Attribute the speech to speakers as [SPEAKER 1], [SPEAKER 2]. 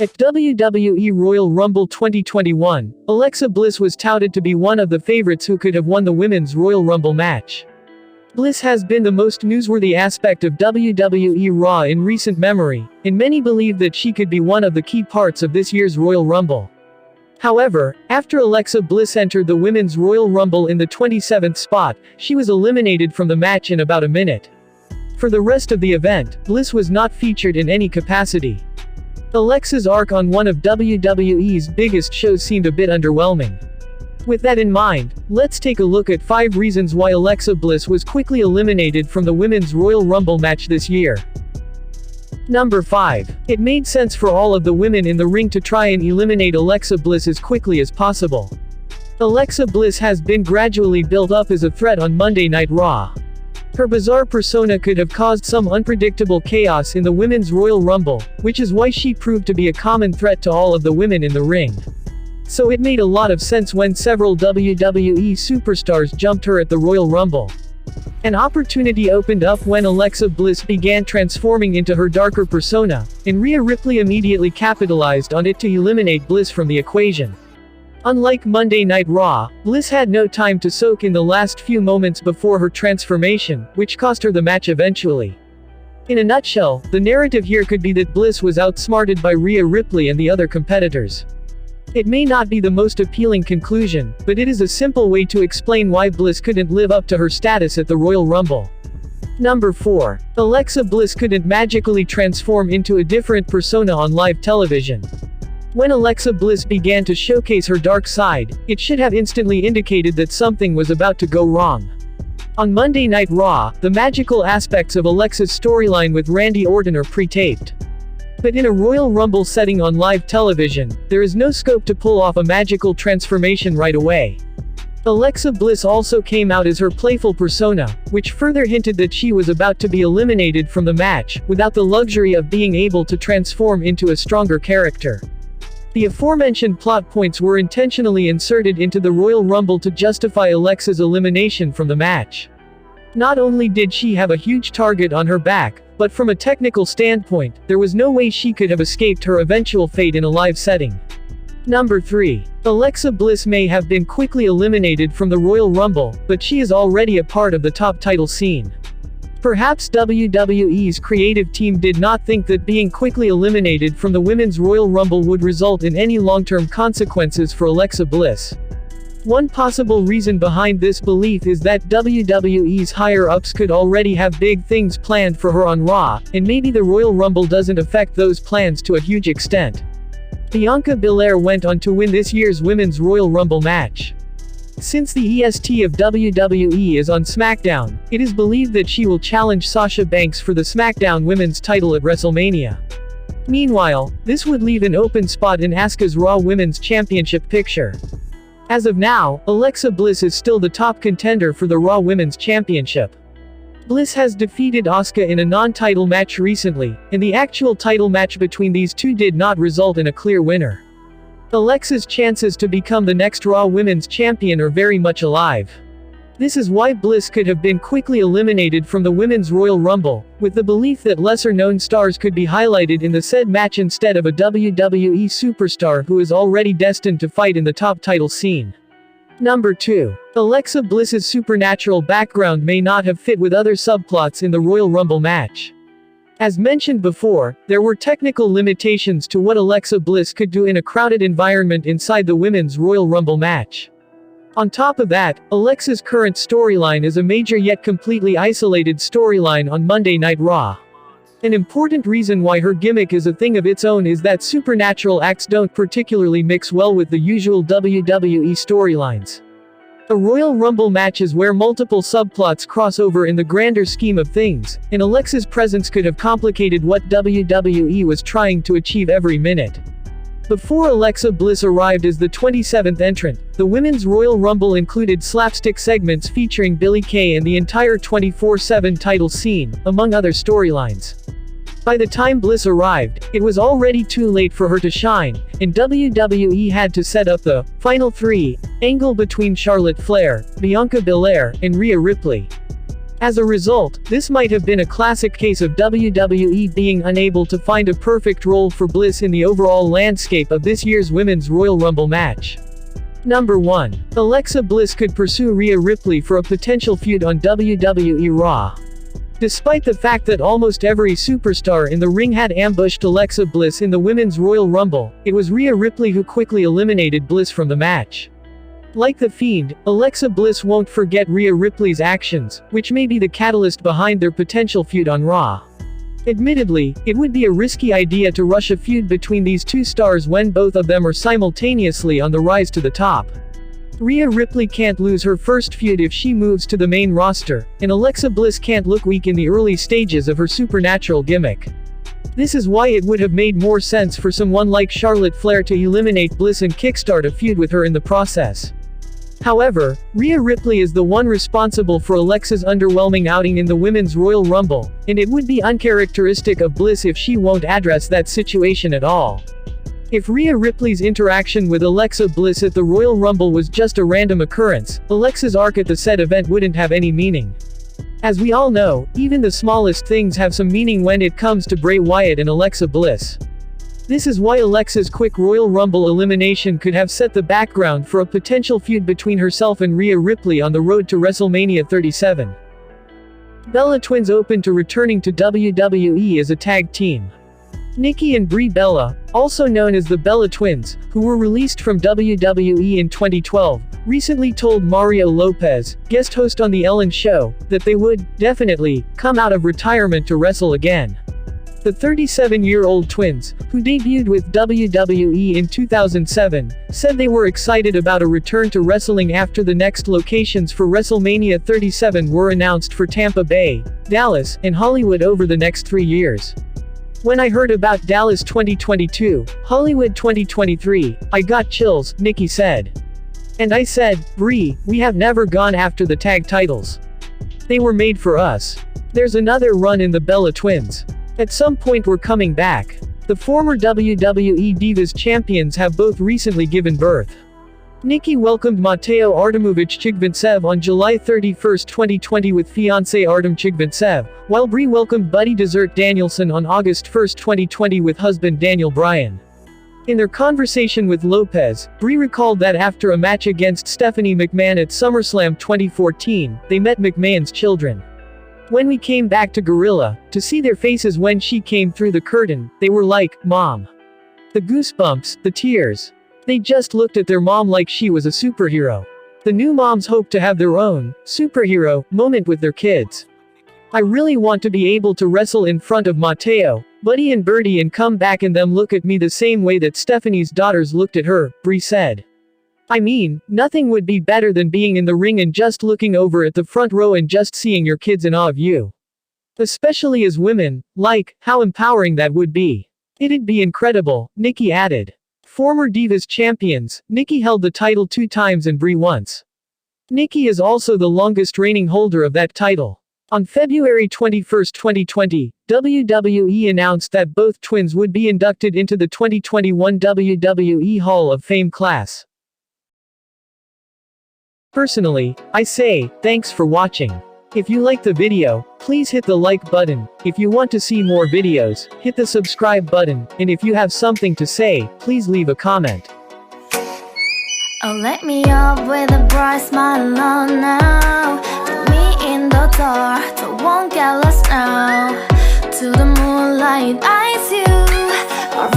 [SPEAKER 1] At WWE Royal Rumble 2021, Alexa Bliss was touted to be one of the favorites who could have won the Women's Royal Rumble match. Bliss has been the most newsworthy aspect of WWE RAW in recent memory, and many believe that she could be one of the key parts of this year's Royal Rumble. However, after Alexa Bliss entered the Women's Royal Rumble in the 27th spot, she was eliminated from the match in about a minute. For the rest of the event, Bliss was not featured in any capacity. Alexa's arc on one of WWE's biggest shows seemed a bit underwhelming. With that in mind, let's take a look at 5 reasons why Alexa Bliss was quickly eliminated from the Women's Royal Rumble match this year. Number 5. It made sense for all of the women in the ring to try and eliminate Alexa Bliss as quickly as possible. Alexa Bliss has been gradually built up as a threat on Monday Night Raw. Her bizarre persona could have caused some unpredictable chaos in the Women's Royal Rumble, which is why she proved to be a common threat to all of the women in the ring. So it made a lot of sense when several WWE superstars jumped her at the Royal Rumble. An opportunity opened up when Alexa Bliss began transforming into her darker persona, and Rhea Ripley immediately capitalized on it to eliminate Bliss from the equation. Unlike Monday Night Raw, Bliss had no time to soak in the last few moments before her transformation, which cost her the match eventually. In a nutshell, the narrative here could be that Bliss was outsmarted by Rhea Ripley and the other competitors. It may not be the most appealing conclusion, but it is a simple way to explain why Bliss couldn't live up to her status at the Royal Rumble. Number 4. Alexa Bliss couldn't magically transform into a different persona on live television. When Alexa Bliss began to showcase her dark side, it should have instantly indicated that something was about to go wrong. On Monday Night Raw, the magical aspects of Alexa's storyline with Randy Orton are pre-taped. But in a Royal Rumble setting on live television, there is no scope to pull off a magical transformation right away. Alexa Bliss also came out as her playful persona, which further hinted that she was about to be eliminated from the match, without the luxury of being able to transform into a stronger character. The aforementioned plot points were intentionally inserted into the Royal Rumble to justify Alexa's elimination from the match. Not only did she have a huge target on her back, but from a technical standpoint, there was no way she could have escaped her eventual fate in a live setting. Number 3. Alexa Bliss may have been quickly eliminated from the Royal Rumble, but she is already a part of the top title scene. Perhaps WWE's creative team did not think that being quickly eliminated from the Women's Royal Rumble would result in any long-term consequences for Alexa Bliss. One possible reason behind this belief is that WWE's higher-ups could already have big things planned for her on Raw, and maybe the Royal Rumble doesn't affect those plans to a huge extent. Bianca Belair went on to win this year's Women's Royal Rumble match. Since the EST of WWE is on SmackDown, it is believed that she will challenge Sasha Banks for the SmackDown Women's title at WrestleMania. Meanwhile, this would leave an open spot in Asuka's Raw Women's Championship picture. As of now, Alexa Bliss is still the top contender for the Raw Women's Championship. Bliss has defeated Asuka in a non-title match recently, and the actual title match between these two did not result in a clear winner. Alexa's chances to become the next Raw Women's Champion are very much alive. This is why Bliss could have been quickly eliminated from the Women's Royal Rumble, with the belief that lesser-known stars could be highlighted in the said match instead of a WWE superstar who is already destined to fight in the top title scene. Number 2. Alexa Bliss's supernatural background may not have fit with other subplots in the Royal Rumble match. As mentioned before, there were technical limitations to what Alexa Bliss could do in a crowded environment inside the Women's Royal Rumble match. On top of that, Alexa's current storyline is a major yet completely isolated storyline on Monday Night Raw. An important reason why her gimmick is a thing of its own is that supernatural acts don't particularly mix well with the usual WWE storylines. A Royal Rumble match is where multiple subplots cross over in the grander scheme of things, and Alexa's presence could have complicated what WWE was trying to achieve every minute. Before Alexa Bliss arrived as the 27th entrant, the Women's Royal Rumble included slapstick segments featuring Billie Kay and the entire 24/7 title scene, among other storylines. By the time Bliss arrived, it was already too late for her to shine, and WWE had to set up the Final 3 angle between Charlotte Flair, Bianca Belair, and Rhea Ripley. As a result, this might have been a classic case of WWE being unable to find a perfect role for Bliss in the overall landscape of this year's Women's Royal Rumble match. Number 1. Alexa Bliss could pursue Rhea Ripley for a potential feud on WWE RAW. Despite the fact that almost every superstar in the ring had ambushed Alexa Bliss in the Women's Royal Rumble, it was Rhea Ripley who quickly eliminated Bliss from the match. Like the Fiend, Alexa Bliss won't forget Rhea Ripley's actions, which may be the catalyst behind their potential feud on Raw. Admittedly, it would be a risky idea to rush a feud between these two stars when both of them are simultaneously on the rise to the top. Rhea Ripley can't lose her first feud if she moves to the main roster, and Alexa Bliss can't look weak in the early stages of her supernatural gimmick. This is why it would have made more sense for someone like Charlotte Flair to eliminate Bliss and kickstart a feud with her in the process. However, Rhea Ripley is the one responsible for Alexa's underwhelming outing in the Women's Royal Rumble, and it would be uncharacteristic of Bliss if she won't address that situation at all. If Rhea Ripley's interaction with Alexa Bliss at the Royal Rumble was just a random occurrence, Alexa's arc at the said event wouldn't have any meaning. As we all know, even the smallest things have some meaning when it comes to Bray Wyatt and Alexa Bliss. This is why Alexa's quick Royal Rumble elimination could have set the background for a potential feud between herself and Rhea Ripley on the road to WrestleMania 37. Bella Twins open to returning to WWE as a tag team. Nikki and Brie Bella, also known as the Bella Twins, who were released from WWE in 2012, recently told Mario Lopez, guest host on The Ellen Show, that they would, definitely, come out of retirement to wrestle again. The 37-year-old twins, who debuted with WWE in 2007, said they were excited about a return to wrestling after the next locations for WrestleMania 37 were announced for Tampa Bay, Dallas, and Hollywood over the next 3 years. When I heard about Dallas 2022, Hollywood 2023, I got chills, Nikki said. And I said, Brie, we have never gone after the tag titles. They were made for us. There's another run in the Bella Twins. At some point we're coming back. The former WWE Divas champions have both recently given birth. Nikki welcomed Mateo Artemovich Chigvintsev on July 31, 2020 with fiancé Artem Chigvintsev, while Brie welcomed Buddy Dessert Danielson on August 1, 2020 with husband Daniel Bryan. In their conversation with Lopez, Brie recalled that after a match against Stephanie McMahon at SummerSlam 2014, they met McMahon's children. When we came back to Gorilla, to see their faces when she came through the curtain, they were like, Mom. The goosebumps, the tears. They just looked at their mom like she was a superhero. The new moms hope to have their own superhero moment with their kids. I really want to be able to wrestle in front of Mateo, Buddy and Birdie and come back and them look at me the same way that Stephanie's daughters looked at her, Brie said. I mean, nothing would be better than being in the ring and just looking over at the front row and just seeing your kids in awe of you. Especially as women, like, how empowering that would be. It'd be incredible, Nikki added. Former Divas champions, Nikki held the title 2 times and Brie once. Nikki is also the longest reigning holder of that title. On February 21, 2020, WWE announced that both twins would be inducted into the 2021 WWE Hall of Fame class. Personally, I say, thanks for watching. If you liked the video, please hit the like button. If you want to see more videos, hit the subscribe button, and if you have something to say, please leave a comment.
[SPEAKER 2] Oh, let me up with a bright smile on now. Put me in the dark, so won't get lost now. To the moonlight,